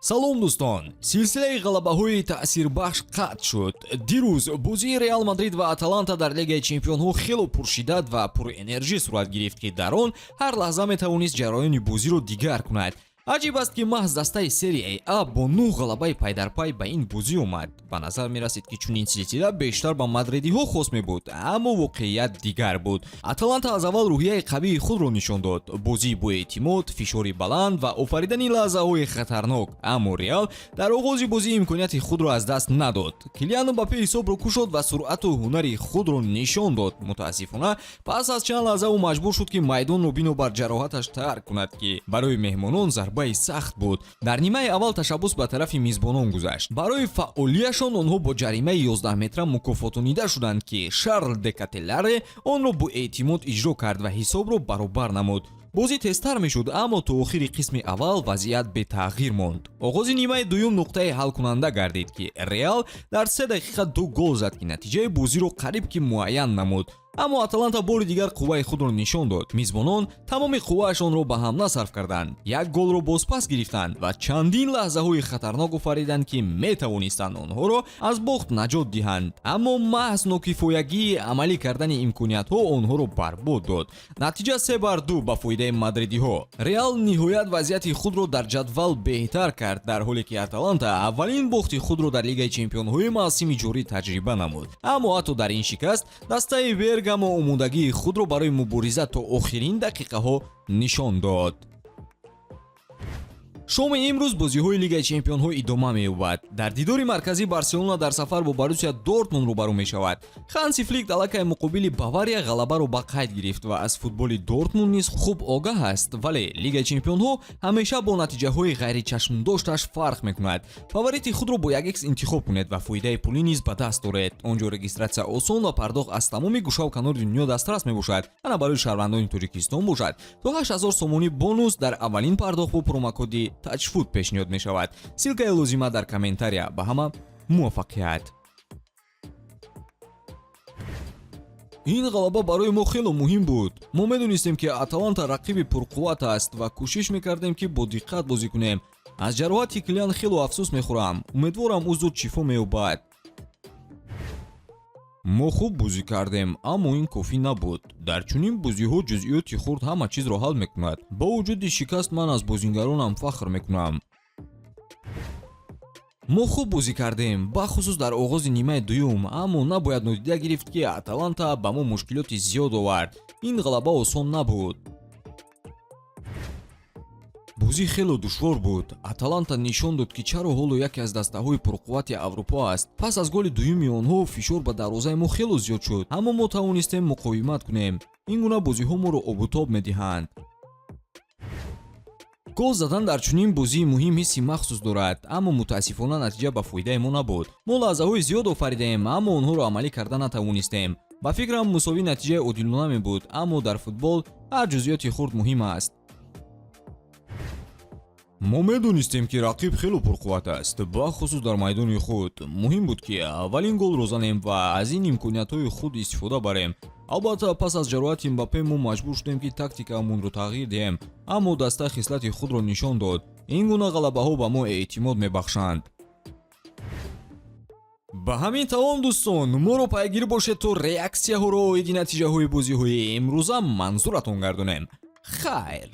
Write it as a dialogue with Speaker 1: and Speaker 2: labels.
Speaker 1: салом дӯстон, силсилаи ғалабаҳои таъсирбахш қатъ шуд. дирӯз бозии Реал, Мадрид ва Аталанта дар Лигаи Чемпионҳо хело пуршиддат ва пурэнержӣ сурат гирифт, ки дар он ҳар лаҳза метавонист ҷараёни бозиро дигар кунад. аҷиб аст, ки маҳз дастаи серияи А бо 9 ғалабаи пайдарпай ба ин бозӣ омад. ба назар мерасид, ки чунин силсила бештар ба мадридиҳо хос мебуд, аммо воқеият дигар буд. Аталанта аз аввал рӯҳияи қавии худро нишон дод, бозӣ бо эътимод, фишори баланд ва офаридани лаҳзаҳои хатарнок. Аммо Реал дар оғози бозӣ имконияти худро аз даст надод. Килиан Мбаппе ҳисобро кушод ва суръату ҳунари худро нишон дод. мутаассифона пас аз чанд лаҳза ӯ маҷбур шуд, ки майдонро бинобар бар ҷароҳаташ тарк кунад, ки барои меҳмонон зарбаи сахт буд. дар нимаи аввал ташаббус ба тарафи мизбонон гузашт. барои фаъолияшон онҳо бо ҷаримаи 11 метра мукофотонида шуданд, ки Шарл де Кателларе онро бо эътимод иҷро кард ва ҳисобро баробар намуд. бозӣ тезтар мешуд, аммо то охири қисми аввал вазъият бетағйир монд. оғози нимаи дуюм нуқтаи ҳалкунанда гардид, ки Реал дар 3 дақиқа 2 гол зад, ки натиҷаи бозиро қариб ки муайян намуд. аммо Аталанта бори дигар қувваи худро нишон дод. мизбонон тамоми қувваашонро ба ҳамла сарф карданд, як голро бозпас гирифтанд ва чандин лаҳзаҳои хатарнок офариданд, ки метавонистанд онҳоро аз бохт наҷот диҳанд. аммо маҳз нокифоягии амалӣ кардани имкониятҳо онҳоро барбод дод. натиҷа 3-2 ба фоидаи мадридиҳо. Реал ниҳоят вазъияти худро дар ҷадвал беҳтар кард, дар ҳоле ки Аталанта аввалин бохти худро дар Лигаи Чемпионҳои мавсими ҷорӣ таҷриба намуд. аммо ҳатто дар ин шикаст дастаи Бергамо омодагии худро барои мубориза то охирин дақиқаҳо нишон дод. шоми имрӯз бозиҳои Лигаи Чемпионҳо идома меёбад. дар дидори марказӣ Барселона дар сафар бо Борусия Дортмунд рӯбарӯ мешавад. Ханси Флик аллакай муқобили Бавария ғалабаро ба қайд гирифт ва аз футболи Дортмунд низ хуб огаҳ аст, вале Лигаи Чемпионҳо ҳамеша бо натиҷаҳои ғайричашмдошташ фарқ мекунад. фаворити худро бо 1x интихоб кунед ва фоидаи пулӣ низ ба даст оред. онҷо регистратсия осон ва пардохт аз тамоми гӯшаву канори дунё дастрас мебошад. ана барои шаҳрвандони Тоҷикистон бошад. то 8000 сомонӣ бонус дар аввалин пардохт бо промокоди Таҷфуд пешниҳод мешавад. силкаи лозима дар комментария. ба ҳама муваффақият. ин ғалаба барои мо хело муҳим буд. мо медонистем, ки Аталанта рақиби пурқувват аст ва кӯшиш мекардем, ки бо диққат бозӣ кунем. аз ҷароҳати Килиан хело афсӯс мехӯрам. умедворам ӯ зуд шифо меёбад. мо хуб бозӣ кардем, аммо ин кофӣ набуд. дар чунин бозиҳо ҷузъиёти хурд ҳама чизро ҳал мекунад. бо вуҷуди шикаст ман аз бозигаронам фахр мекунам. мо хуб бозӣ кардем, бахусус дар оғози нимаи дуюм, аммо набояд нодида гирифт, ки Аталанта ба мо мушкилоти зиёд овард. ин ғалаба осон набуд. бозӣ хело душвор буд. Аталанта нишон дод, ки чаро ҳоло яке аз дастаҳои пурқуввати Аврупо аст. пас аз голи дуюми онҳо фишор ба дарвозаи мо хело зиёд шуд, аммо мо тавонистем муқовимат кунем. ин гуна бозиҳо моро обутоб медиҳанд. гол задан дар чунин бозии муҳим ҳисси махсус дорад, аммо мутаассифона натиҷа ба фоидаи мо набуд. мо лаҳзаҳои зиёд офаридем, аммо онҳоро амалӣ карда натавонистем. ба фикрам мусовӣ натиҷаи одилона мебуд, аммо дар футбол ҳар ҷузъиёти хурд муҳим аст. мо медонистем, ки рақиб хело пурқувват аст, бахусус дар майдони худ. муҳим буд, ки аввалин голро занем ва аз ин имкониятҳои худ истифода барем. албатта пас аз ҷароҳати Мбаппе мо маҷбур шудем, ки тактикаамонро тағйир диҳем, аммо даста хислати худро нишон дод. ин гуна ғалабаҳо ба мо эътимод мебахшанд. ба ҳамин тамом дӯстон, моро пайгир бошед, то реаксияҳоро оиди натиҷаҳои бозиҳои имрӯза манзуратон гардонем. хайр.